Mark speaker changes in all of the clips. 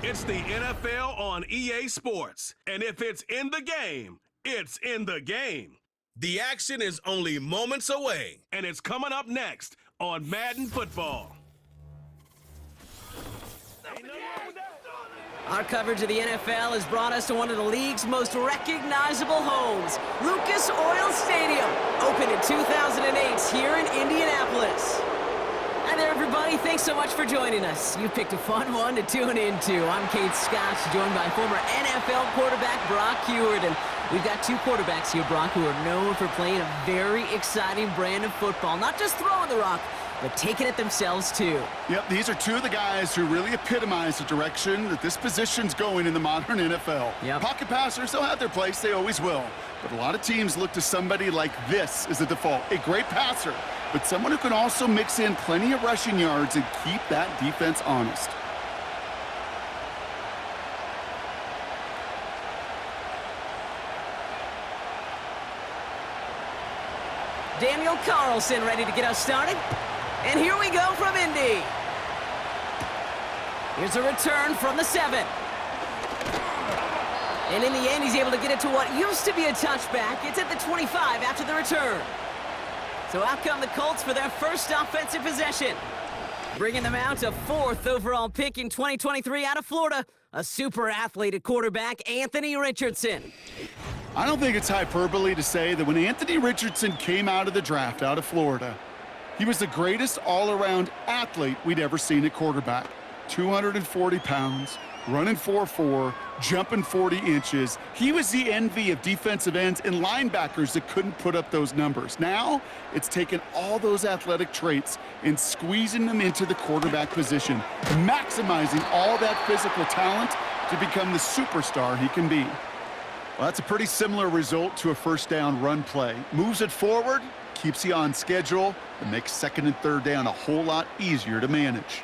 Speaker 1: It's the NFL on EA Sports. And if it's in the game, it's in the game. The action is only moments away, and it's coming up next on Madden Football.
Speaker 2: Our coverage of the NFL has brought us to one of the league's most recognizable homes, Lucas Oil Stadium, opened in 2008 here in Indianapolis. Hi there, everybody. Thanks so much for joining us. You picked a fun one to tune into. I'm Kate Scott, joined by former NFL quarterback Brock Huard, and we've got two quarterbacks here, Brock, who are known for playing a very exciting brand of football, not just throwing the rock, but taking it themselves, too.
Speaker 3: Yep, these are two of the guys who really epitomize the direction that this position's going in the modern NFL.
Speaker 2: Yep.
Speaker 3: Pocket passers, they'll have their place. They always will. But a lot of teams look to somebody like this as the default. A great passer, but someone who can also mix in plenty of rushing yards and keep that defense honest.
Speaker 2: Daniel Carlson ready to get us started. And here we go from Indy. Here's a return from the 7. And in the end, he's able to get it to what used to be a touchback. It's at the 25 after the return. So out come the Colts for their first offensive possession. Bringing them out to 4th overall pick in 2023 out of Florida, a super athlete at quarterback, Anthony Richardson.
Speaker 3: I don't think it's hyperbole to say that when Anthony Richardson came out of the draft out of Florida, he was the greatest all-around athlete we'd ever seen at quarterback. 240 pounds, running 4.4, jumping 40 inches. He was the envy of defensive ends and linebackers that couldn't put up those numbers. Now, it's taken all those athletic traits and squeezing them into the quarterback position, maximizing all that physical talent to become the superstar he can be. Well, that's a pretty similar result to a first down run play. Moves it forward, keeps you on schedule, and makes 2nd and 3rd down a whole lot easier to manage.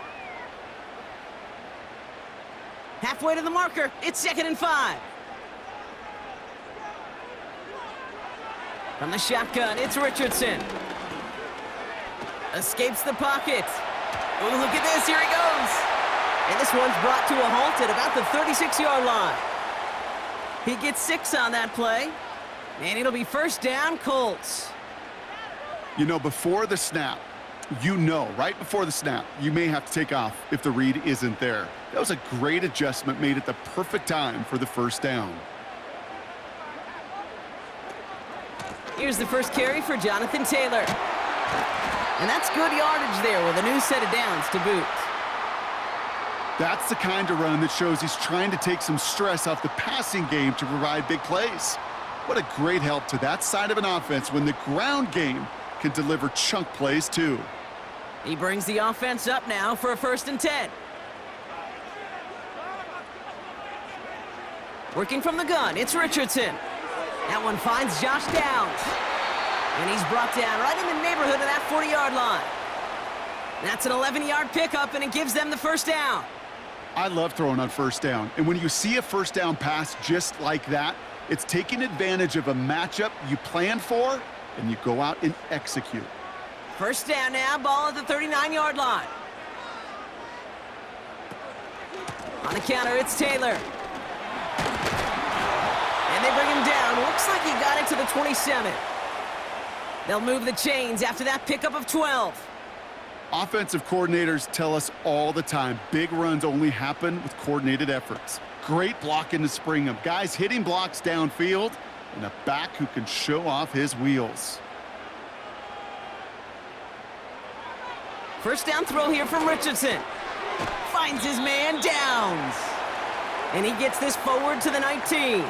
Speaker 2: Halfway to the marker, it's 2nd and 5. From the shotgun, it's Richardson. Escapes the pocket. Oh, look at this, here he goes. And this one's brought to a halt at about the 36-yard line. He gets 6 on that play, and it'll be first down, Colts.
Speaker 3: You know, before the snap, right before the snap, you may have to take off if the read isn't there. That was a great adjustment made at the perfect time for the first down.
Speaker 2: Here's the first carry for Jonathan Taylor. And that's good yardage there with a new set of downs to boot.
Speaker 3: That's the kind of run that shows he's trying to take some stress off the passing game to provide big plays. What a great help to that side of an offense when the ground game can deliver chunk plays too.
Speaker 2: He brings the offense up now for a 1st and 10. Working from the gun, it's Richardson. That one finds Josh Downs. And he's brought down right in the neighborhood of that 40-yard line. That's an 11-yard pickup, and it gives them the first down.
Speaker 3: I love throwing on first down. And when you see a first down pass just like that, it's taking advantage of a matchup you planned for, and you go out and execute.
Speaker 2: First down now, ball at the 39-yard line. On the counter, it's Taylor. And they bring him down. Looks like he got it to the 27. They'll move the chains after that pickup of 12.
Speaker 3: Offensive coordinators tell us all the time, big runs only happen with coordinated efforts. Great blocking to spring them. Guys hitting blocks downfield, and a back who can show off his wheels.
Speaker 2: First down throw here from Richardson. Finds his man, Downs. And he gets this forward to the 19.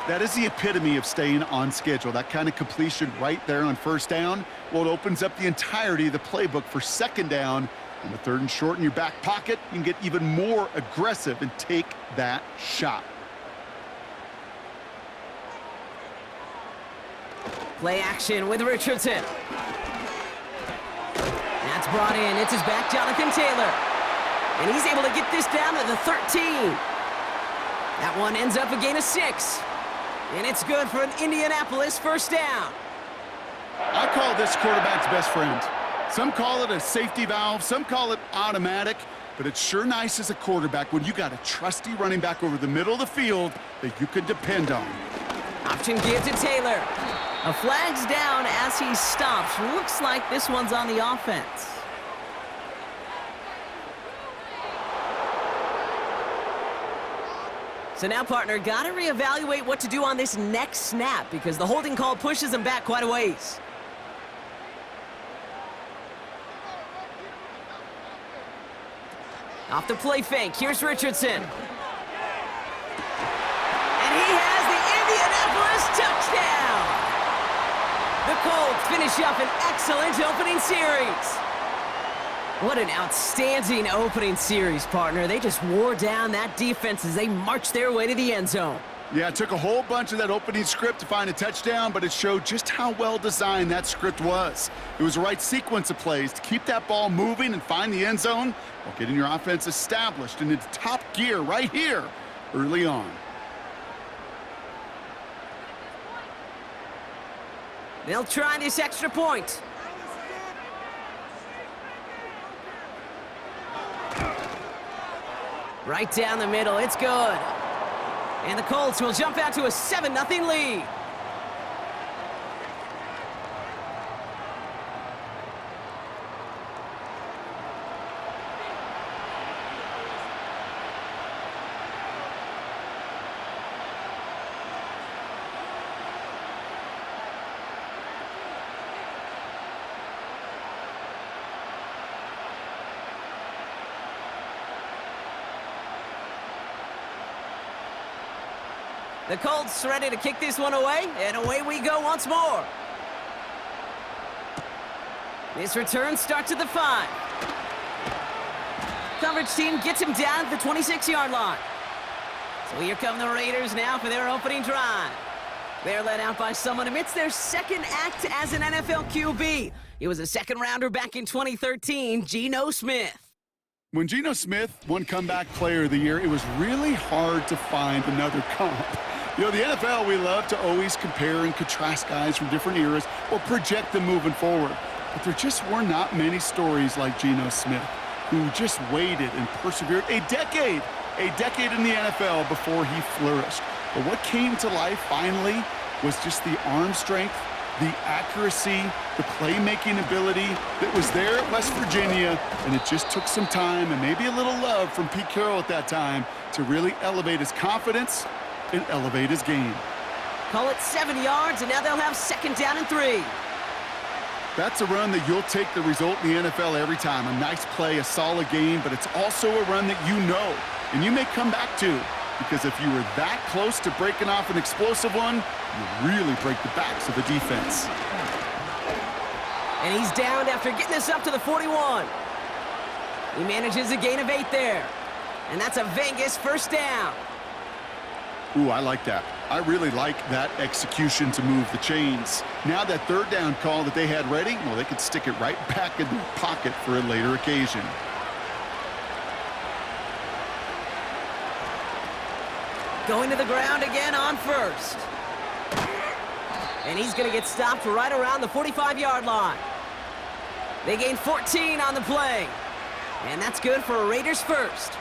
Speaker 3: That is the epitome of staying on schedule. That kind of completion right there on first down. Well, it opens up the entirety of the playbook for 2nd down. And the 3rd and short in your back pocket, you can get even more aggressive and take that shot.
Speaker 2: Play action with Richardson. That's brought in. It's his back, Jonathan Taylor. And he's able to get this down to the 13. That one ends up a gain of 6. And it's good for an Indianapolis first down.
Speaker 3: I call this quarterback's best friend. Some call it a safety valve, some call it automatic, but it's sure nice as a quarterback when you got a trusty running back over the middle of the field that you can depend on.
Speaker 2: Option give to Taylor. A flag's down as he stops. Looks like this one's on the offense. So now, partner, got to reevaluate what to do on this next snap because the holding call pushes him back quite a ways. Off the play fake, here's Richardson. And he has the Indianapolis touchdown! The Colts finish up an excellent opening series. What an outstanding opening series, partner. They just wore down that defense as they marched their way to the end zone.
Speaker 3: Yeah, it took a whole bunch of that opening script to find a touchdown, but it showed just how well designed that script was. It was the right sequence of plays to keep that ball moving and find the end zone while getting your offense established in its top gear right here early on.
Speaker 2: They'll try this extra point. Right down the middle, it's good. And the Colts will jump out to a 7-0 lead. The Colts ready to kick this one away, and away we go once more. This return starts at the 5. Coverage team gets him down at the 26-yard line. So here come the Raiders now for their opening drive. They're led out by someone amidst their second act as an NFL QB. He was a second-rounder back in 2013, Geno Smith.
Speaker 3: When Geno Smith won Comeback Player of the Year, it was really hard to find another comp. You know, the NFL, we love to always compare and contrast guys from different eras or project them moving forward. But there just were not many stories like Geno Smith, who just waited and persevered a decade in the NFL before he flourished. But what came to life finally was just the arm strength, the accuracy, the playmaking ability that was there at West Virginia, and it just took some time and maybe a little love from Pete Carroll at that time to really elevate his confidence and elevate his game.
Speaker 2: Call it 7 yards, and now they'll have 2nd down and 3.
Speaker 3: That's a run that you'll take the result in the NFL every time. A nice play, a solid game, but it's also a run that you know, and you may come back to, because if you were that close to breaking off an explosive one, you really break the backs of the defense.
Speaker 2: And he's downed after getting this up to the 41. He manages a gain of 8 there. And that's a Vegas 1st down.
Speaker 3: Ooh, I like that. I really like that execution to move the chains. Now that 3rd down call that they had ready, well, they could stick it right back in their pocket for a later occasion.
Speaker 2: Going to the ground again on 1st. And he's going to get stopped right around the 45-yard line. They gain 14 on the play. And that's good for a Raiders 1st.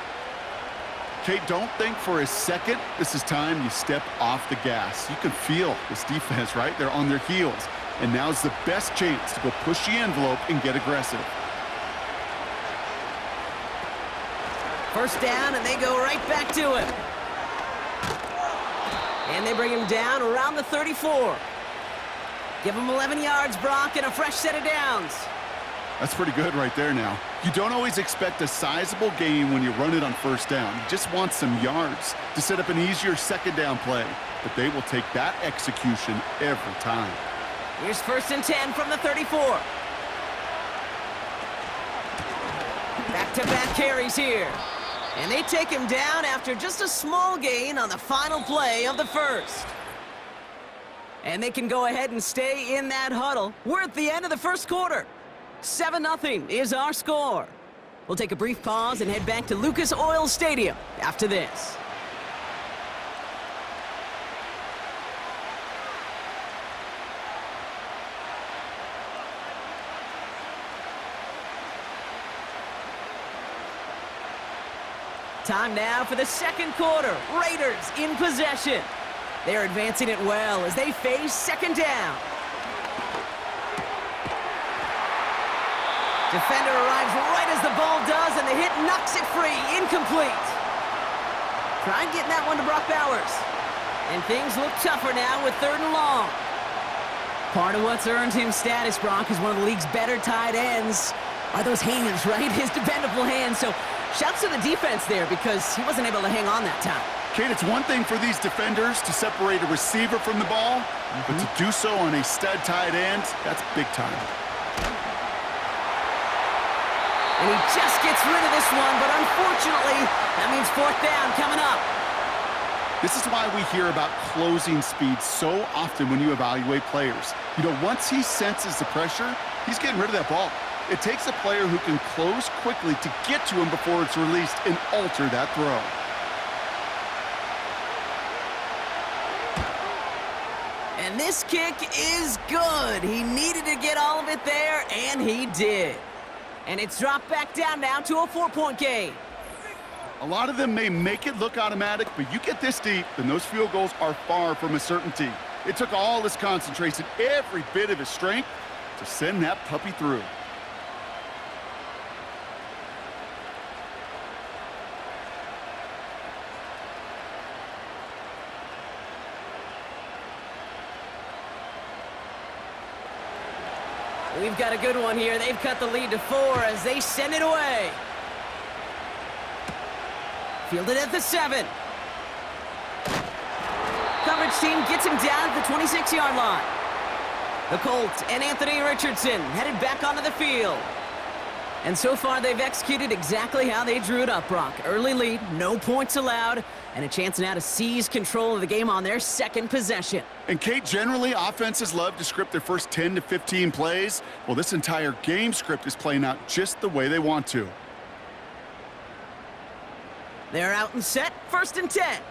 Speaker 3: Kate, don't think for a second this is time you step off the gas. You can feel this defense, right? They're on their heels. And now's the best chance to go push the envelope and get aggressive.
Speaker 2: 1st down, and they go right back to him. And they bring him down around the 34. Give him 11 yards, Brock, and a fresh set of downs.
Speaker 3: That's pretty good right there now. You don't always expect a sizable gain when you run it on 1st down. You just want some yards to set up an easier 2nd down play. But they will take that execution every time.
Speaker 2: Here's 1st and 10 from the 34. Back-to-back carries here. And they take him down after just a small gain on the final play of the 1st. And they can go ahead and stay in that huddle. We're at the end of the 1st quarter. 7-0 is our score. We'll take a brief pause and head back to Lucas Oil Stadium after this. Time now for the second quarter. Raiders in possession. They're advancing it well as they face second down. Defender arrives right as the ball does, and the hit knocks it free. Incomplete. Trying getting that one to Brock Bowers. And things look tougher now with 3rd and long. Part of what's earned him status, Brock, is one of the league's better tight ends. Are those hands, right? His dependable hands. So shouts to the defense there because he wasn't able to hang on that time.
Speaker 3: Kate, it's one thing for these defenders to separate a receiver from the ball, but to do so on a stud tight end, that's big time.
Speaker 2: And he just gets rid of this one, but unfortunately, that means 4th down coming up.
Speaker 3: This is why we hear about closing speed so often when you evaluate players. You know, once he senses the pressure, he's getting rid of that ball. It takes a player who can close quickly to get to him before it's released and alter that throw.
Speaker 2: And this kick is good. He needed to get all of it there, and he did. And it's dropped back down now to a 4-point game.
Speaker 3: A lot of them may make it look automatic, but you get this deep, and those field goals are far from a certainty. It took all his concentration, every bit of his strength, to send that puppy through.
Speaker 2: We've got a good one here. They've cut the lead to 4 as they send it away. Fielded at the 7. Coverage team gets him down at the 26-yard line. The Colts and Anthony Richardson headed back onto the field. And so far, they've executed exactly how they drew it up, Brock. Early lead, no points allowed, and a chance now to seize control of the game on their second possession.
Speaker 3: And Kate, generally, offenses love to script their first 10 to 15 plays. Well, this entire game script is playing out just the way they want to.
Speaker 2: They're out and set, 1st and 10.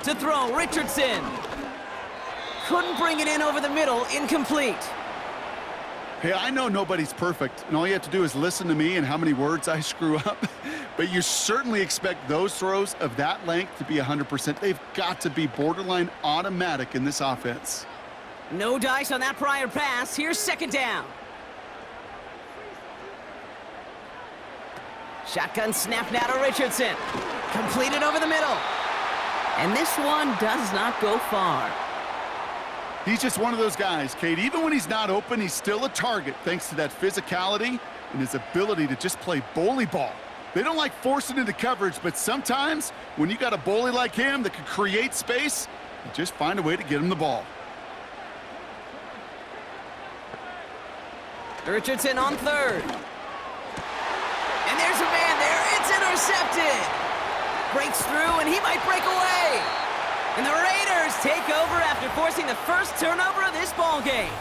Speaker 2: To throw, Richardson. Couldn't bring it in over the middle, incomplete.
Speaker 3: Hey, I know nobody's perfect, and all you have to do is listen to me and how many words I screw up. But you certainly expect those throws of that length to be 100%. They've got to be borderline automatic in this offense.
Speaker 2: No dice on that prior pass. Here's 2nd down. Shotgun snap now to Richardson. Completed over the middle. And this one does not go far.
Speaker 3: He's just one of those guys, Kate. Even when he's not open, he's still a target thanks to that physicality and his ability to just play bully ball. They don't like forcing into coverage, but sometimes when you got a bully like him that can create space, you just find a way to get him the ball.
Speaker 2: Richardson on 3rd. And there's a man there. It's intercepted. Breaks through, and he might break away. And the Raiders take over after forcing the first turnover of this ball game.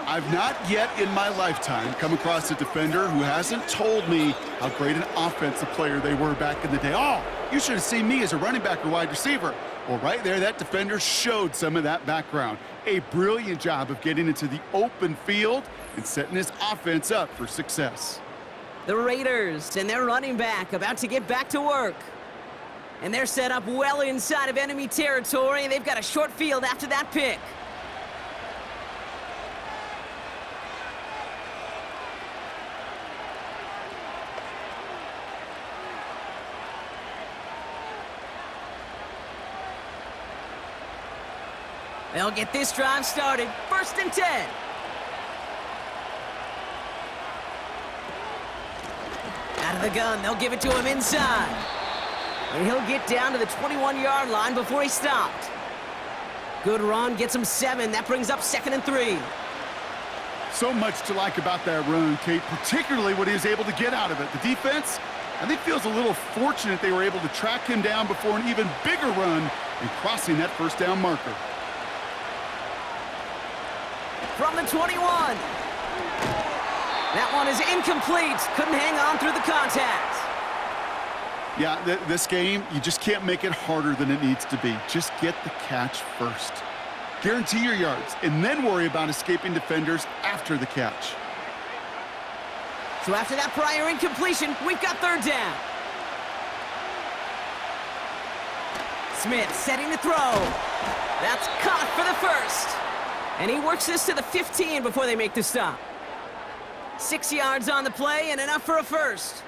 Speaker 3: I've not yet in my lifetime come across a defender who hasn't told me how great an offensive player they were back in the day. Oh, you should have seen me as a running back or wide receiver. Well, right there, that defender showed some of that background. A brilliant job of getting into the open field and setting his offense up for success.
Speaker 2: The Raiders and their running back about to get back to work. And they're set up well inside of enemy territory, and they've got a short field after that pick. They'll get this drive started. 1st and 10. Out of the gun, they'll give it to him inside. And he'll get down to the 21-yard line before he stopped. Good run, gets him 7. That brings up 2nd and 3.
Speaker 3: So much to like about that run, Kate, particularly what he was able to get out of it. The defense, I think, feels a little fortunate they were able to track him down before an even bigger run and crossing that 1st down marker.
Speaker 2: From the 21. That one is incomplete. Couldn't hang on through the contact.
Speaker 3: Yeah, this game, you just can't make it harder than it needs to be. Just get the catch first. Guarantee your yards, and then worry about escaping defenders after the catch.
Speaker 2: So after that prior incompletion, we've got third down. Smith setting the throw. That's caught for the first. And he works this to the 15 before they make the stop. 6 yards on the play and enough for a first.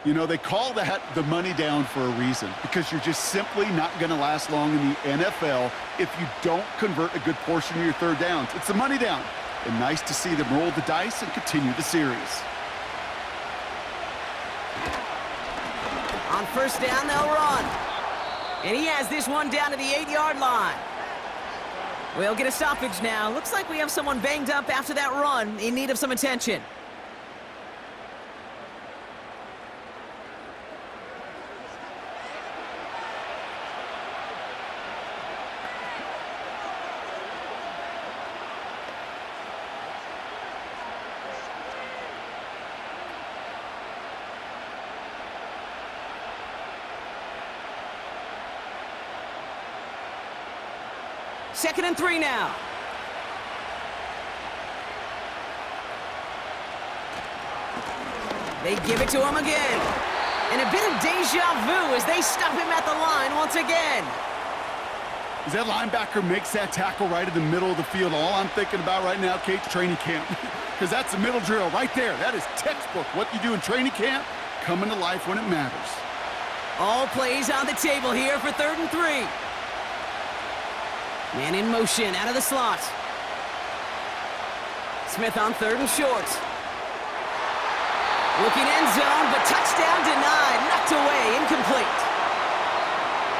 Speaker 3: You know, they call that the money down for a reason, because you're just simply not going to last long in the NFL if you don't convert a good portion of your third downs. It's the money down. And nice to see them roll the dice and continue the series.
Speaker 2: On first down, they'll run. And he has this one down to the 8-yard line. We'll get a stoppage now. Looks like we have someone banged up after that run, in need of some attention. Second and 3 now. They give it to him again. And a bit of deja vu as they stop him at the line once again.
Speaker 3: As that linebacker makes that tackle right in the middle of the field, all I'm thinking about right now, Kate, training camp. Because that's the middle drill right there. That is textbook. What you do in training camp, coming to life when it matters.
Speaker 2: All plays on the table here for third and 3. Man in motion, out of the slot. Smith on third and short. Looking end zone, but touchdown denied. Knocked away, incomplete.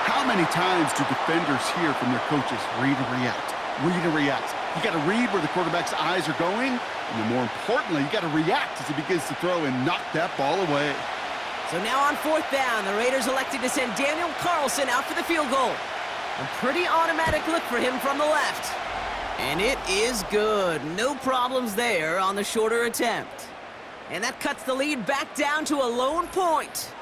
Speaker 3: How many times do defenders hear from their coaches, read and react, read and react? You got to read where the quarterback's eyes are going, and then more importantly, you got to react as he begins to throw and knock that ball away.
Speaker 2: So now on fourth down, the Raiders elected to send Daniel Carlson out for the field goal. A pretty automatic look for him from the left. And it is good. No problems there on the shorter attempt. And that cuts the lead back down to a lone point.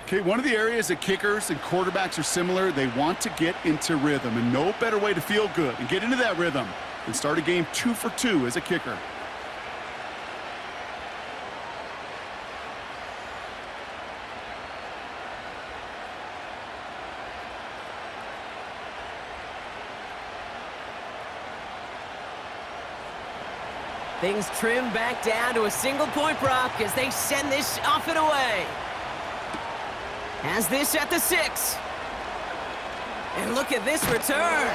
Speaker 3: Okay, one of the areas that kickers and quarterbacks are similar, they want to get into rhythm. And no better way to feel good and get into that rhythm than start a game 2 for 2 as a kicker.
Speaker 2: Things trim back down to a single point, Brock, as they send this off and away. Has this at the 6. And look at this return.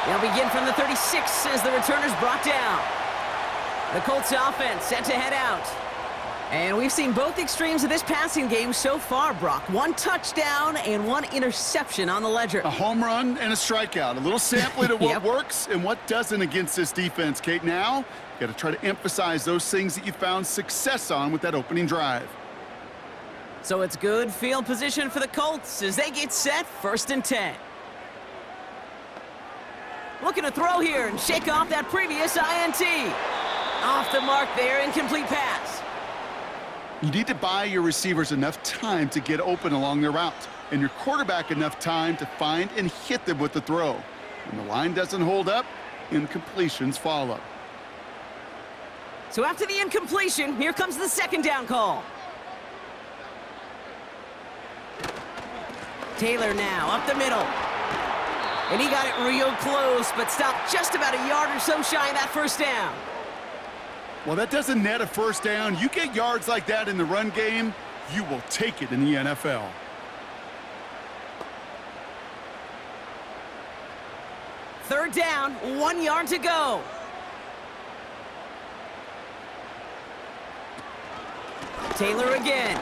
Speaker 2: They'll begin from the 36 as the returner's brought down. The Colts offense set to head out. And we've seen both extremes of this passing game so far, Brock. 1 touchdown and 1 interception on the ledger.
Speaker 3: A home run and a strikeout. A little sampling of what works and what doesn't against this defense, Kate. Now, you got to try to emphasize those things that you found success on with that opening drive.
Speaker 2: So it's good field position for the Colts as they get set, 1st and 10. Looking to throw here and shake off that previous INT. Off the mark there, incomplete pass.
Speaker 3: You need to buy your receivers enough time to get open along their route, and your quarterback enough time to find and hit them with the throw. When the line doesn't hold up, incompletions follow.
Speaker 2: So after the incompletion, here comes the 2nd down call. Taylor now up the middle. And he got it real close, but stopped just about a yard or so shy of that 1st down.
Speaker 3: Well, that doesn't net a 1st down. You get yards like that in the run game, you will take it in the NFL.
Speaker 2: Third down, 1 yard to go. Taylor again.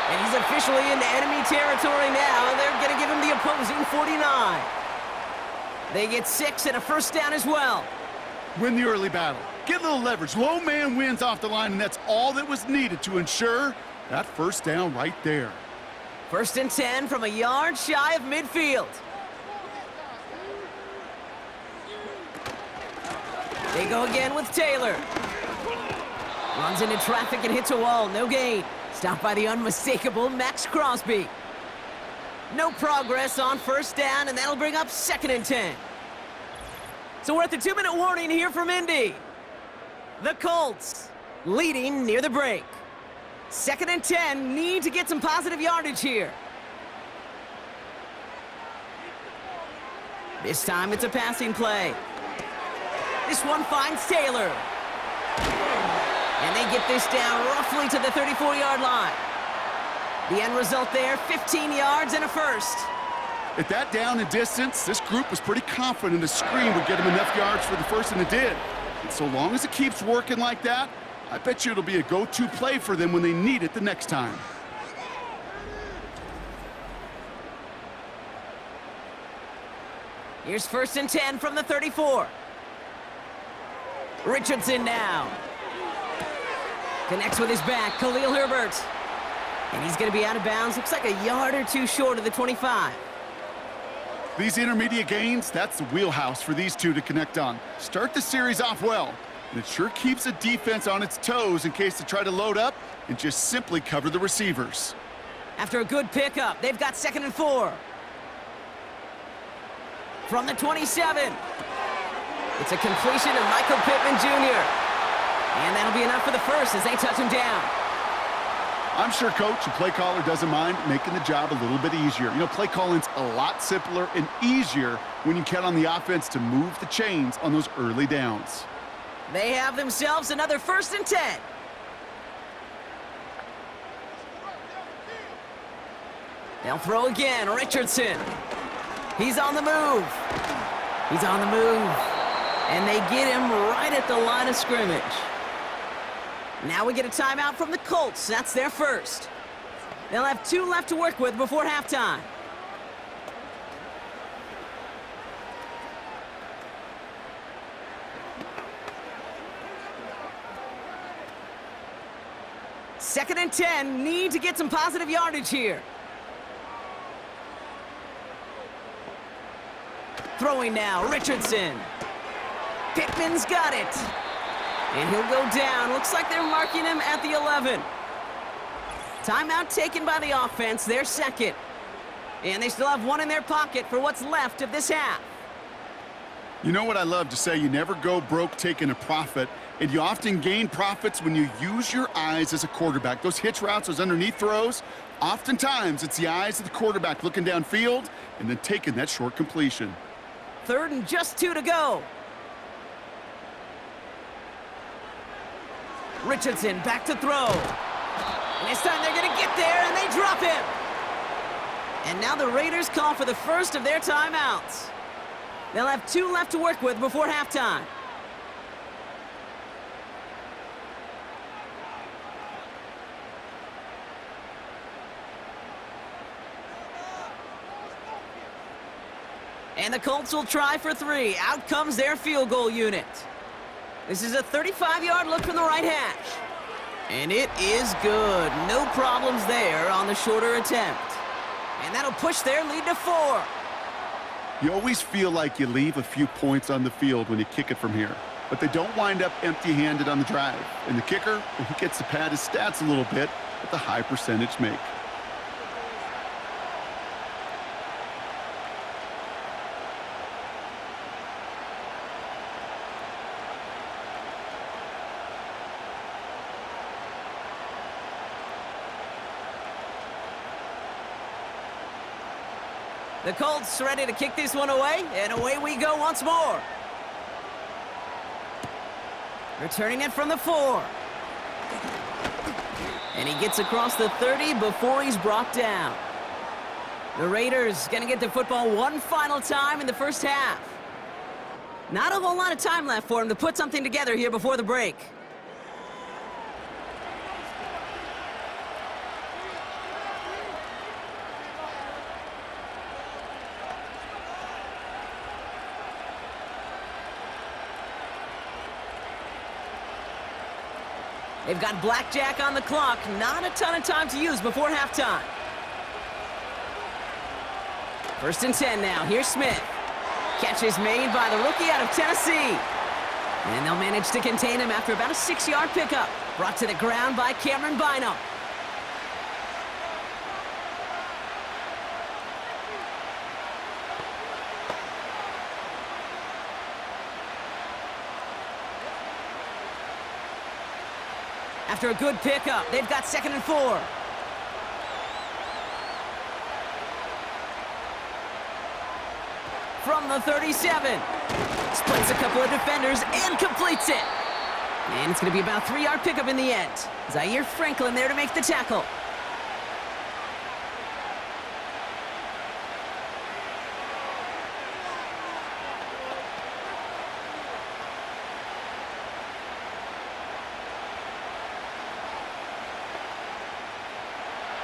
Speaker 2: And he's officially into enemy territory now, and they're going to give him the opposing 49. They get 6 and a 1st down as well.
Speaker 3: Win the early battle. Get a little leverage. Low man wins off the line, and that's all that was needed to ensure that 1st down right there.
Speaker 2: 1st and 10 from a yard shy of midfield. They go again with Taylor. Runs into traffic and hits a wall. No gain. Stopped by the unmistakable Max Crosby. No progress on 1st down, and that'll bring up 2nd and 10. So we're at the 2-minute warning here from Indy. The Colts leading near the break. 2nd and 10, need to get some positive yardage here. This time it's a passing play. This one finds Taylor. And they get this down roughly to the 34-yard line. The end result there, 15 yards and a first.
Speaker 3: At that down and distance, this group was pretty confident a screen would get them enough yards for the first, and it did. And so long as it keeps working like that, I bet you it'll be a go-to play for them when they need it the next time.
Speaker 2: Here's 1st and 10 from the 34. Richardson now. Connects with his back, Khalil Herbert. And he's going to be out of bounds. Looks like a yard or two short of the 25.
Speaker 3: These intermediate gains, that's the wheelhouse for these two to connect on. Start the series off well, and it sure keeps the defense on its toes in case they try to load up and just simply cover the receivers.
Speaker 2: After a good pickup, they've got 2nd and 4. From the 27. It's a completion of Michael Pittman Jr. And that'll be enough for the first as they touch him down.
Speaker 3: I'm sure coach and play caller doesn't mind making the job a little bit easier. You know, play calling's a lot simpler and easier when you count on the offense to move the chains on those early downs.
Speaker 2: They have themselves another 1st and 10. They'll throw again, Richardson. He's on the move. He's on the move. And they get him right at the line of scrimmage. Now we get a timeout from the Colts. That's their first. They'll have 2 left to work with before halftime. Second and 10, need to get some positive yardage here. Throwing now, Richardson. Pittman's got it. And he'll go down. Looks like they're marking him at the 11. Timeout taken by the offense, their second. And they still have 1 in their pocket for what's left of this half.
Speaker 3: You know what I love to say? You never go broke taking a profit, and you often gain profits when you use your eyes as a quarterback. Those hitch routes, those underneath throws, oftentimes it's the eyes of the quarterback looking downfield and then taking that short completion.
Speaker 2: 3rd and just 2 to go. Richardson back to throw. And this time they're going to get there, and they drop him. And now the Raiders call for the first of their timeouts. They'll have 2 left to work with before halftime. And the Colts will try for 3. Out comes their field goal unit. This is a 35-yard look from the right hash. And it is good. No problems there on the shorter attempt. And that'll push their lead to 4.
Speaker 3: You always feel like you leave a few points on the field when you kick it from here. But they don't wind up empty-handed on the drive. And the kicker, well, he gets to pad his stats a little bit with a high percentage make.
Speaker 2: The Colts ready to kick this one away, and away we go once more. Returning it from the 4. And he gets across the 30 before he's brought down. The Raiders gonna get the football one final time in the first half. Not a whole lot of time left for him to put something together here before the break. They've got blackjack on the clock. Not a ton of time to use before halftime. 1st and 10 now. Here's Smith. Catch is made by the rookie out of Tennessee. And they'll manage to contain him after about a 6-yard pickup. Brought to the ground by Cameron Bynum. After a good pickup, they've got 2nd and 4. From the 37. Splits a couple of defenders and completes it. And it's going to be about a 3-yard pickup in the end. Zaire Franklin there to make the tackle.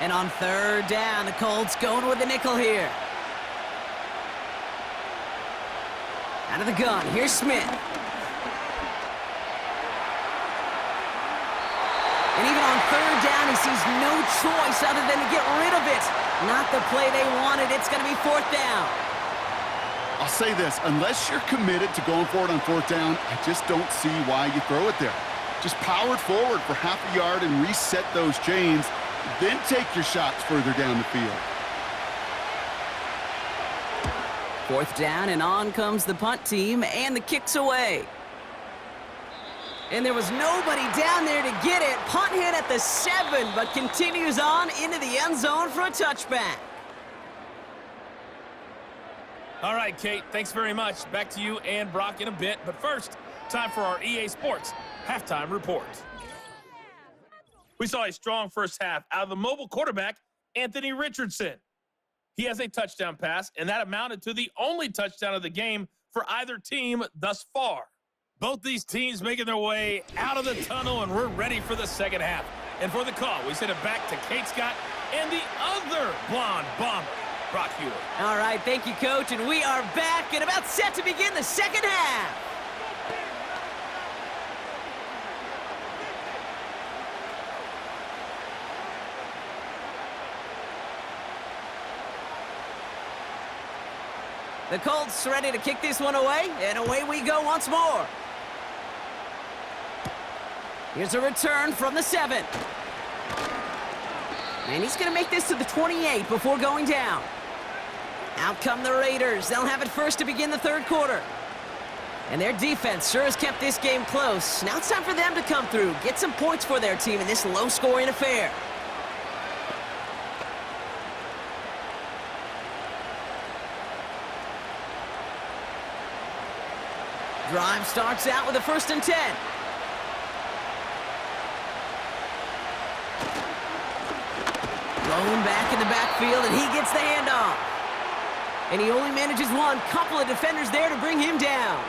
Speaker 2: And on 3rd down, the Colts going with the nickel here. Out of the gun, here's Smith. And even on 3rd down, he sees no choice other than to get rid of it. Not the play they wanted. It's going to be 4th down.
Speaker 3: I'll say this, unless you're committed to going for it on 4th down, I just don't see why you throw it there. Just power it forward for half a yard and reset those chains. Then take your shots further down the field.
Speaker 2: 4th down, and on comes the punt team, and the kick's away. And there was nobody down there to get it. Punt hit at the 7, but continues on into the end zone for a touchback.
Speaker 4: All right, Kate, thanks very much. Back to you and Brock in a bit. But first, time for our EA Sports Halftime Report. We saw a strong first half out of the mobile quarterback, Anthony Richardson. He has a touchdown pass, and that amounted to the only touchdown of the game for either team thus far. Both these teams making their way out of the tunnel, and we're ready for the second half. And for the call, we send it back to Kate Scott and the other blonde bomber, Brock Hewlett.
Speaker 2: All right, thank you, Coach, and we are back and about set to begin the second half. The Colts ready to kick this one away, and away we go once more. Here's a return from the 7. And he's going to make this to the 28 before going down. Out come the Raiders. They'll have it first to begin the 3rd quarter. And their defense sure has kept this game close. Now it's time for them to come through, get some points for their team in this low-scoring affair. Drive starts out with a 1st and 10. Blown back in the backfield, and he gets the handoff. And he only manages one. Couple of defenders there to bring him down.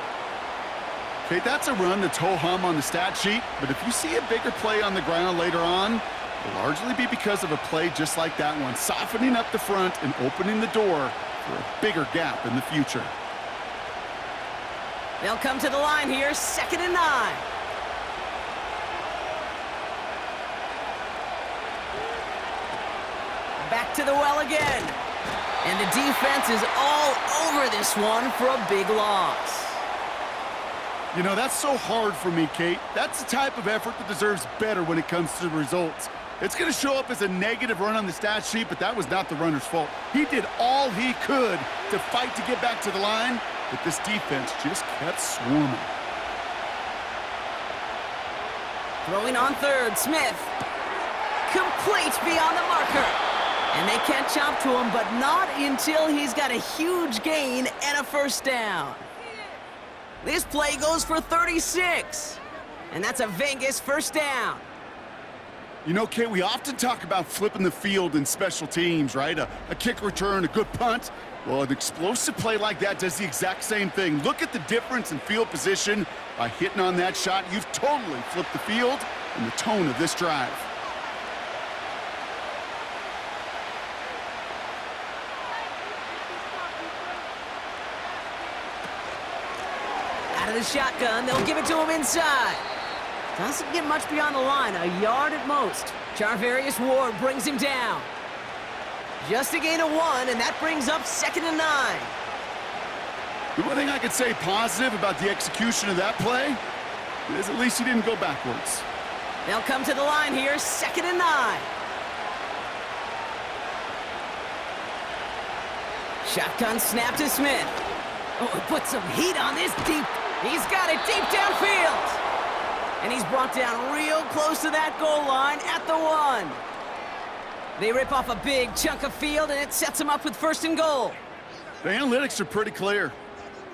Speaker 3: Okay, that's a run that's ho-hum on the stat sheet, but if you see a bigger play on the ground later on, it'll largely be because of a play just like that one, softening up the front and opening the door for a bigger gap in the future.
Speaker 2: They'll come to the line here, 2nd and 9. Back to the well again. And the defense is all over this one for a big loss.
Speaker 3: You know, that's so hard for me, Kate. That's the type of effort that deserves better when it comes to the results. It's going to show up as a negative run on the stat sheet, but that was not the runner's fault. He did all he could to fight to get back to the line, but this defense just kept swarming.
Speaker 2: Throwing on 3rd, Smith. Complete beyond the marker. And they catch up to him, but not until he's got a huge gain and a 1st down. This play goes for 36. And that's a Vegas 1st down.
Speaker 3: You know, Kate, we often talk about flipping the field in special teams, right? A kick return, a good punt. Well, an explosive play like that does the exact same thing. Look at the difference in field position. By hitting on that shot, you've totally flipped the field and the tone of this drive.
Speaker 2: Out of the shotgun, they'll give it to him inside. Doesn't get much beyond the line, a yard at most. Charvarius Ward brings him down. Just a gain of 1, and that brings up 2nd and 9.
Speaker 3: The one thing I could say positive about the execution of that play is at least he didn't go backwards.
Speaker 2: They'll come to the line here, 2nd and 9. Shotgun snap to Smith. Oh, put some heat on this deep. He's got it deep downfield. And he's brought down real close to that goal line at the 1. They rip off a big chunk of field, and it sets them up with 1st and goal.
Speaker 3: The analytics are pretty clear.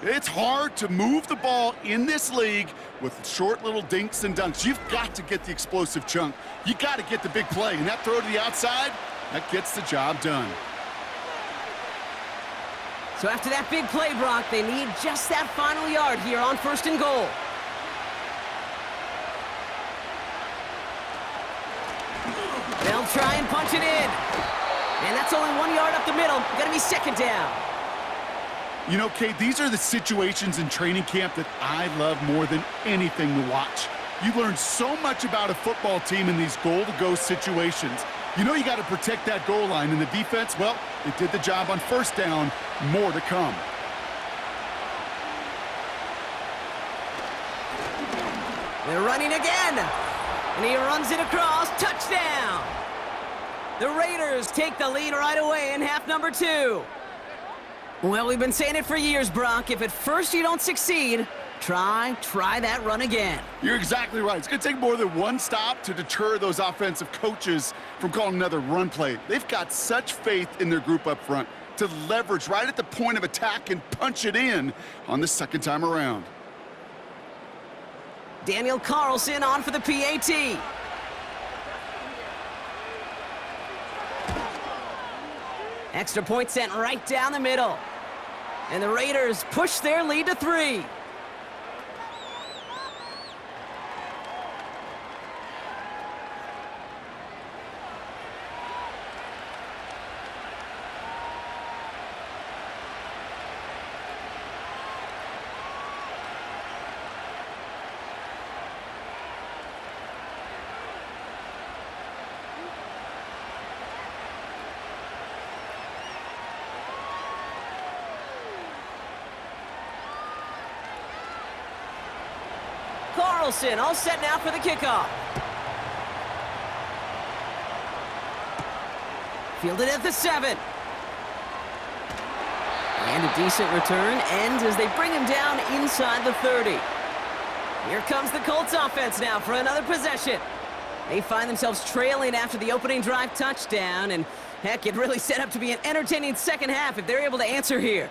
Speaker 3: It's hard to move the ball in this league with short little dinks and dunks. You've got to get the explosive chunk. You got to get the big play, and that throw to the outside, that gets the job done.
Speaker 2: So after that big play, Brock, they need just that final yard here on 1st and goal. They'll try and punch it in. And that's only 1 yard up the middle. Gonna be 2nd down.
Speaker 3: You know, Kate, these are the situations in training camp that I love more than anything to watch. You learn so much about a football team in these goal-to-go situations. You know you got to protect that goal line, and the defense, well, they did the job on 1st down. More to come.
Speaker 2: They're running again. And he runs it across. Touchdown. The Raiders take the lead right away in half number 2. Well, we've been saying it for years, Brock. If at first you don't succeed, try that run again.
Speaker 3: You're exactly right. It's going to take more than one stop to deter those offensive coaches from calling another run play. They've got such faith in their group up front to leverage right at the point of attack and punch it in on the 2nd time around.
Speaker 2: Daniel Carlson on for the PAT. Extra point sent right down the middle. And the Raiders push their lead to 3. Carlson all set now for the kickoff. Fielded at the 7. And a decent return ends as they bring him down inside the 30. Here comes the Colts offense now for another possession. They find themselves trailing after the opening drive touchdown, and heck, it really set up to be an entertaining 2nd half if they're able to answer here.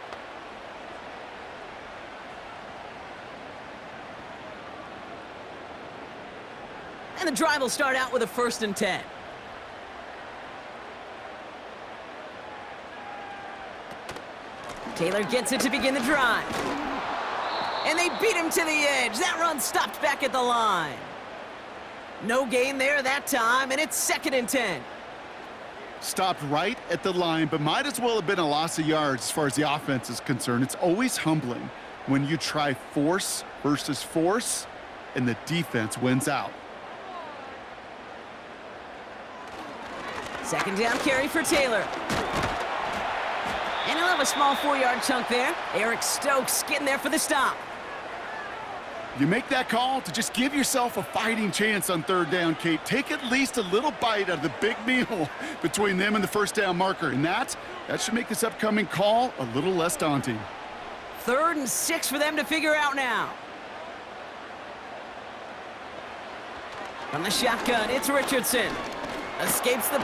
Speaker 2: And the drive will start out with a 1st and 10. Taylor gets it to begin the drive. And they beat him to the edge. That run stopped back at the line. No gain there that time, and it's 2nd and 10.
Speaker 3: Stopped right at the line, but might as well have been a loss of yards as far as the offense is concerned. It's always humbling when you try force versus force, and the defense wins out.
Speaker 2: 2nd down carry for Taylor. And he'll have a small 4-yard chunk there. Eric Stokes getting there for the stop.
Speaker 3: You make that call to just give yourself a fighting chance on 3rd down, Kate. Take at least a little bite out of the big meal between them and the 1st down marker. And that should make this upcoming call a little less daunting.
Speaker 2: 3rd and 6 for them to figure out now. From the shotgun, it's Richardson. Escapes and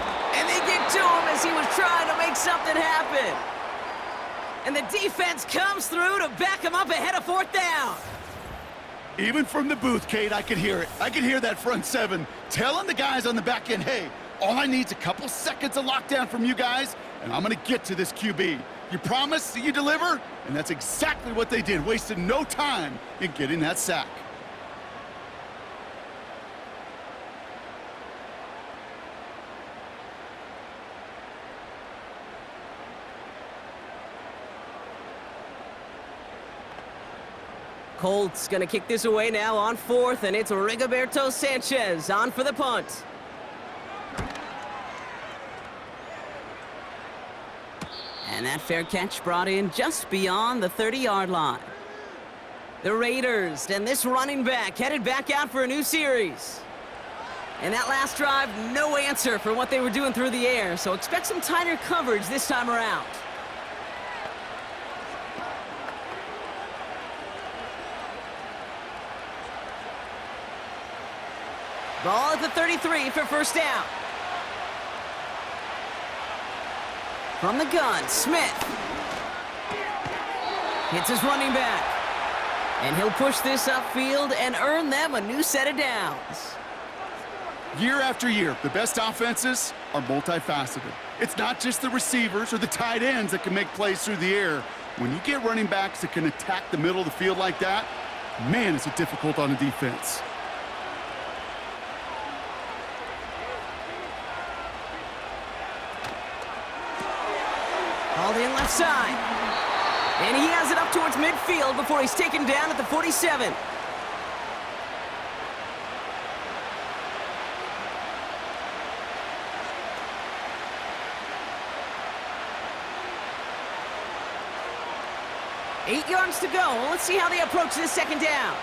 Speaker 2: they get to him as he was trying to make something happen. And the defense comes through to back him up ahead of 4th down.
Speaker 3: Even from the booth, Kate, I could hear it. I could hear that front 7 telling the guys on the back end, hey, all I need is a couple seconds of lockdown from you guys, and I'm going to get to this QB. You promise that you deliver? And that's exactly what they did, wasted no time in getting that sack.
Speaker 2: Colts gonna kick this away now on 4th, and it's Rigoberto Sanchez on for the punt. And that fair catch brought in just beyond the 30-yard line. The Raiders and this running back headed back out for a new series. And that last drive, no answer for what they were doing through the air, so expect some tighter coverage this time around. Ball at the 33 for first down. From the gun, Smith. Hits his running back. And he'll push this upfield and earn them a new set of downs.
Speaker 3: Year after year, the best offenses are multifaceted. It's not just the receivers or the tight ends that can make plays through the air. When you get running backs that can attack the middle of the field like that, man, is it difficult on a defense.
Speaker 2: Hauled in left side. And he has it up towards midfield before he's taken down at the 47. Eight yards to go. Let's see how they approach this second down.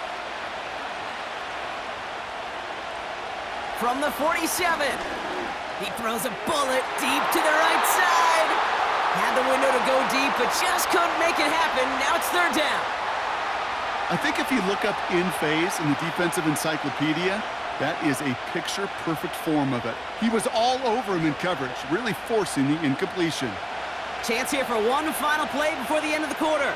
Speaker 2: From the 47. He throws a bullet deep to the right side. Had the window to go deep, but just couldn't make it happen. Now it's third down.
Speaker 3: I think if you look up in phase in the defensive encyclopedia, that is a picture-perfect form of it. He was all over him in coverage, really forcing the incompletion.
Speaker 2: Chance here for one final play before the end of the quarter.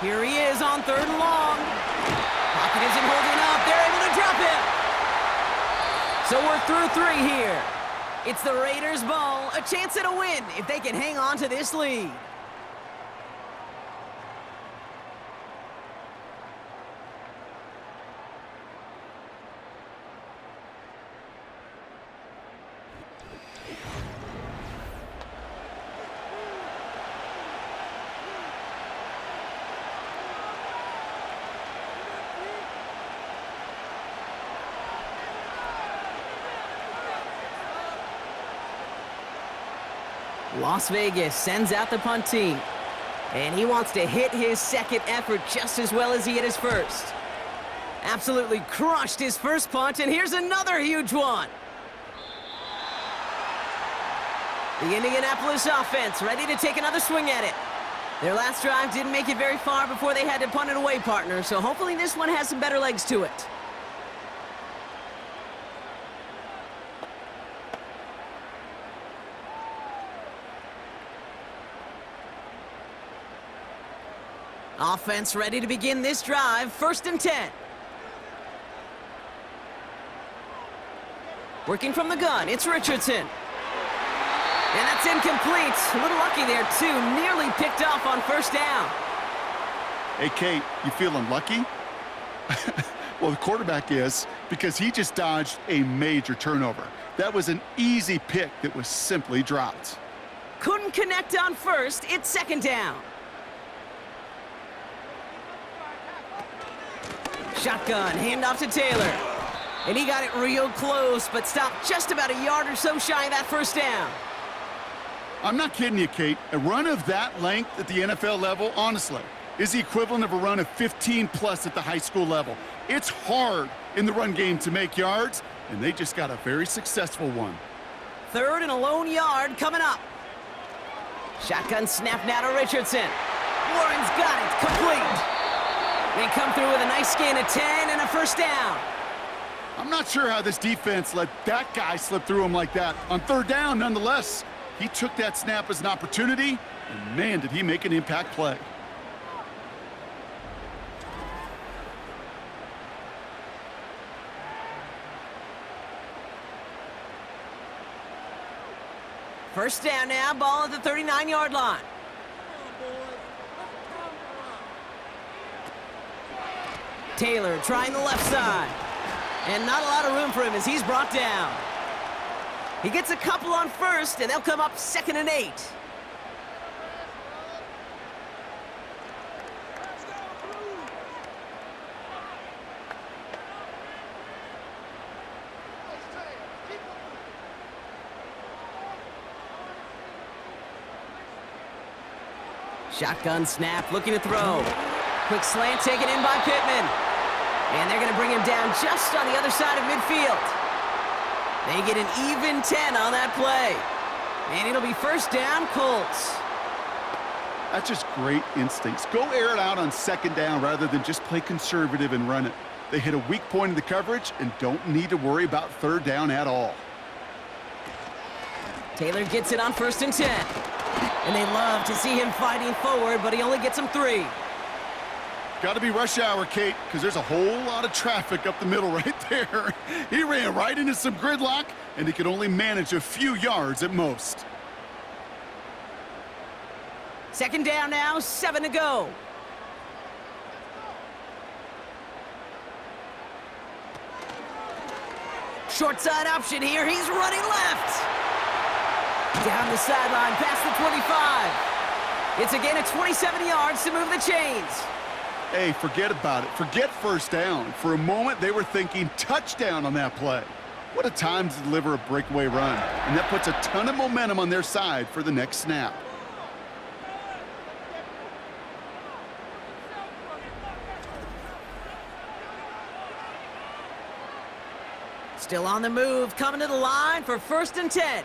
Speaker 2: Here he is on third and long. Pocket isn't holding up. They're able to drop him. So we're through three here. It's the Raiders' ball, a chance at a win if they can hang on to this lead. Las Vegas sends out the punt team. And he wants to hit his second effort just as well as he hit his first. Absolutely crushed his first punt, and here's another huge one. The Indianapolis offense ready to take another swing at it. Their last drive didn't make it very far before they had to punt it away, partner, so hopefully this one has some better legs to it. Offense ready to begin this drive, 1st and 10. Working from the gun, it's Richardson. And that's incomplete. A little lucky there, too. Nearly picked off on first down.
Speaker 3: Hey, Kate, you feeling lucky? Well, the quarterback is, because he just dodged a major turnover. That was an easy pick that was simply dropped.
Speaker 2: Couldn't connect on first. It's 2nd down. Shotgun, handoff to Taylor. And he got it real close, but stopped just about a yard or so shy of that first down.
Speaker 3: I'm not kidding you, Kate. A run of that length at the NFL level, honestly, is the equivalent of a run of 15+ at the high school level. It's hard in the run game to make yards, and they just got a very successful one.
Speaker 2: 3rd and a lone yard coming up. Shotgun snap now to Richardson. Warren's got it, complete. They come through with a nice gain of 10 and a first down.
Speaker 3: I'm not sure how this defense let that guy slip through him like that. On 3rd down, nonetheless, he took that snap as an opportunity, and man, did he make an impact play.
Speaker 2: First down now, ball at the 39-yard line. Taylor trying the left side. And not a lot of room for him as he's brought down. He gets a couple on first, and they'll come up 2nd and 8. Shotgun snap, looking to throw. Quick slant taken in by Pittman. And they're going to bring him down just on the other side of midfield. They get an even 10 on that play. And it'll be first down, Colts.
Speaker 3: That's just great instincts. Go air it out on second down rather than just play conservative and run it. They hit a weak point in the coverage and don't need to worry about third down at all.
Speaker 2: Taylor gets it on 1st and 10. And they love to see him fighting forward, but he only gets them 3.
Speaker 3: Got to be rush hour, Kate, because there's a whole lot of traffic up the middle right there. He ran right into some gridlock, and he could only manage a few yards at most.
Speaker 2: 2nd down now, 7 to go. Short side option here. He's running left. Down the sideline, past the 25. It's a gain of 27 yards to move the chains.
Speaker 3: Hey, forget about it. Forget first down. For a moment, they were thinking touchdown on that play. What a time to deliver a breakaway run. And that puts a ton of momentum on their side for the next snap.
Speaker 2: Still on the move, coming to the line for 1st and 10.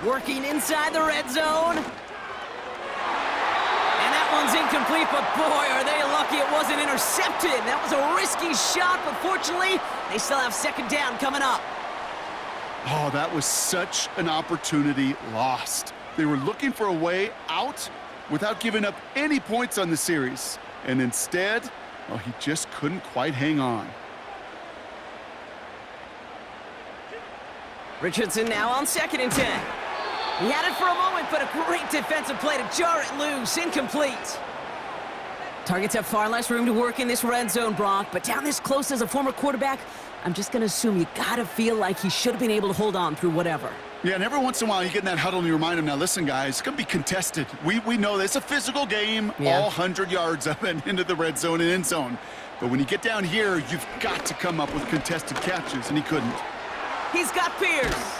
Speaker 2: Working inside the red zone. And that one's incomplete, but boy, are they lucky it wasn't intercepted. That was a risky shot, but fortunately, they still have 2nd down coming up.
Speaker 3: Oh, that was such an opportunity lost. They were looking for a way out without giving up any points on the series. And instead, well, he just couldn't quite hang on.
Speaker 2: Richardson now on 2nd and 10. He had it for a moment, but a great defensive play to jar it loose. Incomplete. Targets have far less room to work in this red zone, Brock, but down this close as a former quarterback, I'm just going to assume you got to feel like he should have been able to hold on through whatever.
Speaker 3: Yeah, and every once in a while you get in that huddle and you remind him, now listen, guys, it's going to be contested. We know this. It's a physical game, all 100 yards up and into the red zone and end zone. But when you get down here, you've got to come up with contested catches, and he couldn't.
Speaker 2: He's got Pierce.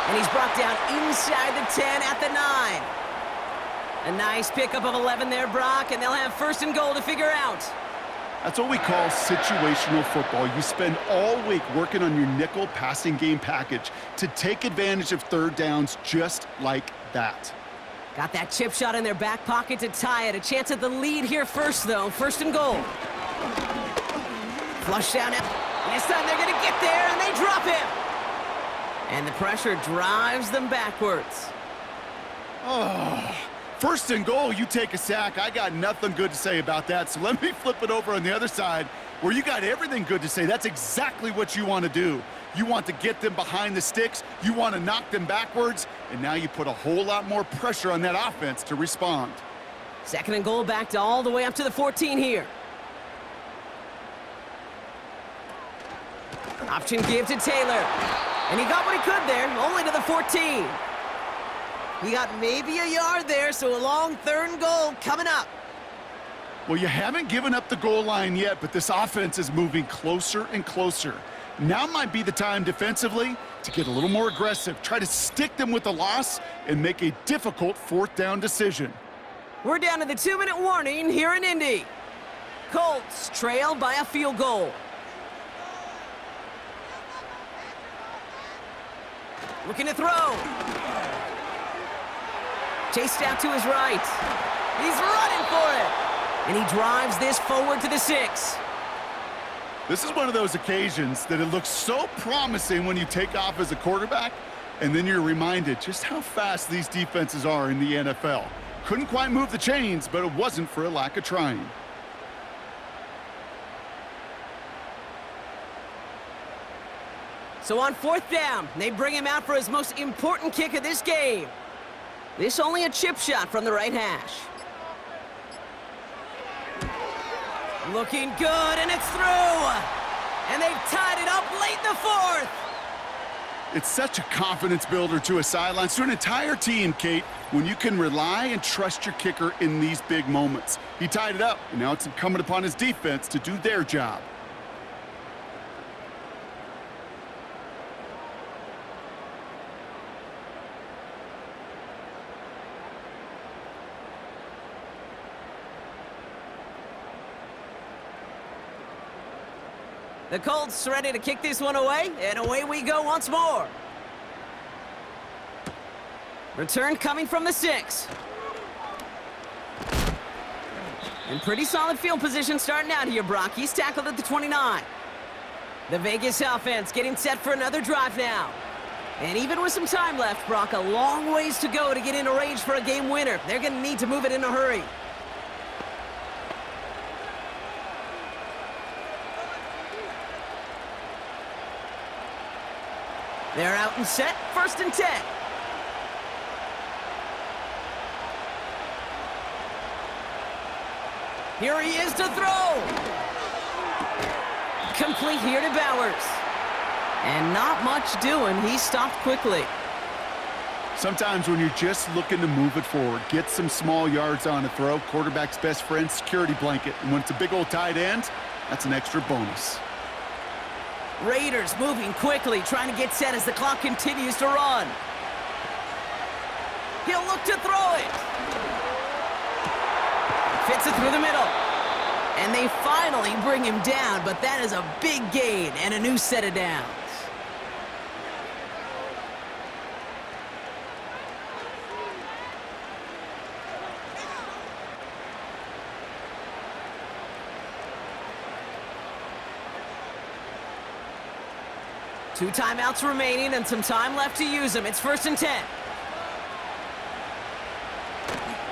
Speaker 2: And he's brought down inside the 10 at the 9. A nice pickup of 11 there, Brock, and they'll have 1st and goal to figure out.
Speaker 3: That's what we call situational football. You spend all week working on your nickel passing game package to take advantage of third downs just like that.
Speaker 2: Got that chip shot in their back pocket to tie it. A chance at the lead here first, though. 1st and goal. Flush down. And this time they're going to get there, and they drop him. And the pressure drives them backwards.
Speaker 3: Oh, 1st and goal, you take a sack. I got nothing good to say about that. So let me flip it over on the other side where you got everything good to say. That's exactly what you want to do. You want to get them behind the sticks. You want to knock them backwards. And now you put a whole lot more pressure on that offense to respond.
Speaker 2: 2nd and goal back to all the way up to the 14 here. Option give to Taylor. And he got what he could there, only to the 14. He got maybe a yard there, so a long 3rd and goal coming up.
Speaker 3: Well, you haven't given up the goal line yet, but this offense is moving closer and closer. Now might be the time defensively to get a little more aggressive, try to stick them with the loss, and make a difficult 4th down decision.
Speaker 2: We're down to the 2-minute warning here in Indy. Colts trail by a field goal. Looking to throw. Chased out to his right. He's running for it. And he drives this forward to the 6.
Speaker 3: This is one of those occasions that it looks so promising when you take off as a quarterback, and then you're reminded just how fast these defenses are in the NFL. Couldn't quite move the chains, but it wasn't for a lack of trying.
Speaker 2: So on 4th down, they bring him out for his most important kick of this game. This only a chip shot from the right hash. Looking good, and it's through. And they've tied it up late in the 4th.
Speaker 3: It's such a confidence builder to a sideline, to an entire team, Kate, when you can rely and trust your kicker in these big moments. He tied it up, and now it's incumbent upon his defense to do their job.
Speaker 2: The Colts ready to kick this one away, and away we go once more. Return coming from the 6. And pretty solid field position starting out here, Brock. He's tackled at the 29. The Vegas offense getting set for another drive now. And even with some time left, Brock, a long ways to go to get into range for a game winner. They're going to need to move it in a hurry. They're out and set, 1st and 10. Here he is to throw. Complete here to Bowers. And not much doing. He stopped quickly.
Speaker 3: Sometimes when you're just looking to move it forward, get some small yards on a throw, quarterback's best friend, security blanket. And when it's a big old tight end, that's an extra bonus.
Speaker 2: Raiders moving quickly, trying to get set as the clock continues to run. He'll look to throw it. Fits it through the middle. And they finally bring him down, but that is a big gain and a new set of downs. Two timeouts remaining and some time left to use them. It's 1st and 10.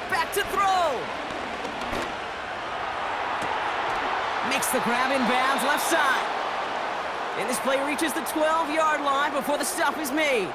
Speaker 2: Back to throw. Makes the grab in bounds left side. And this play reaches the 12-yard line before the stop is made.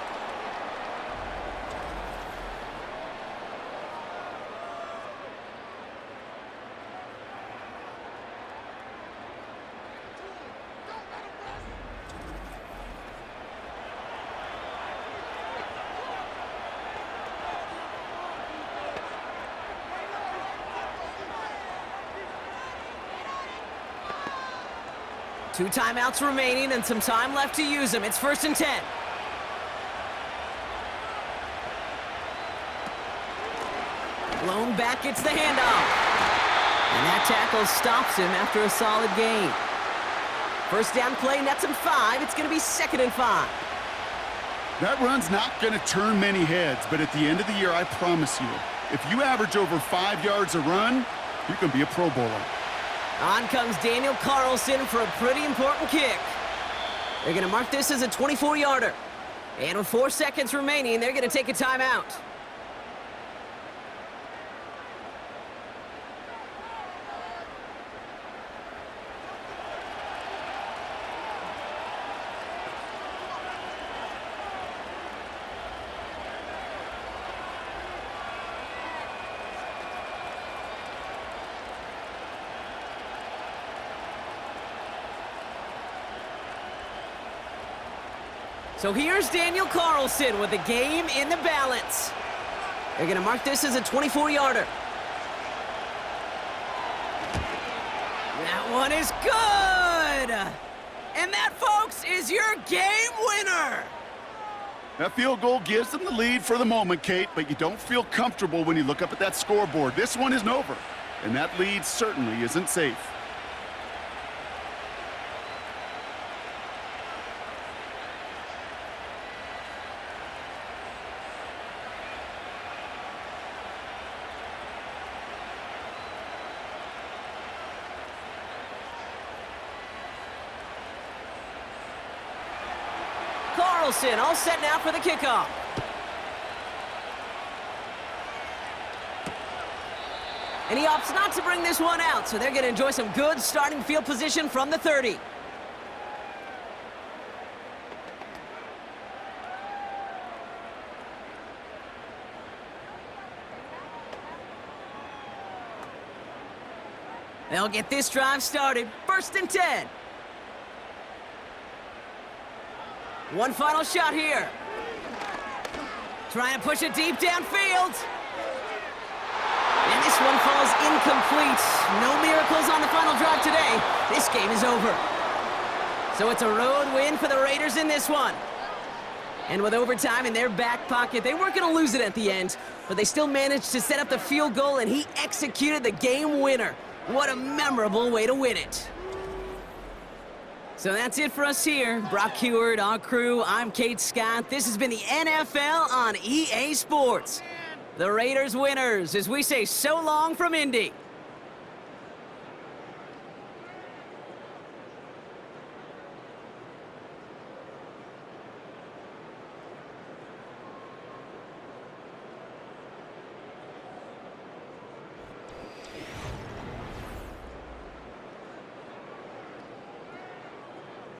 Speaker 2: Two timeouts remaining and some time left to use them. It's 1st and 10. Blown back gets the handoff. And that tackle stops him after a solid gain. First down play nets him 5. It's going to be 2nd and 5.
Speaker 3: That run's not going to turn many heads, but at the end of the year, I promise you, if you average over 5 yards a run, you can be a Pro Bowler.
Speaker 2: On comes Daniel Carlson for a pretty important kick. They're going to mark this as a 24-yarder. And with 4 seconds remaining, they're going to take a timeout. So here's Daniel Carlson with the game in the balance. They're going to mark this as a 24-yarder. That one is good! And that, folks, is your game winner!
Speaker 3: That field goal gives them the lead for the moment, Kate, but you don't feel comfortable when you look up at that scoreboard. This one isn't over, and that lead certainly isn't safe.
Speaker 2: Carlson all set now for the kickoff. And he opts not to bring this one out, so they're going to enjoy some good starting field position from the 30. They'll get this drive started. 1st and 10. One final shot here. Trying to push it deep downfield. And this one falls incomplete. No miracles on the final drive today. This game is over. So it's a road win for the Raiders in this one. And with overtime in their back pocket, they weren't going to lose it at the end, but they still managed to set up the field goal, and he executed the game winner. What a memorable way to win it. So that's it for us here. Brock Heward, our crew, I'm Kate Scott. This has been the NFL on EA Sports. The Raiders winners as we say so long from Indy.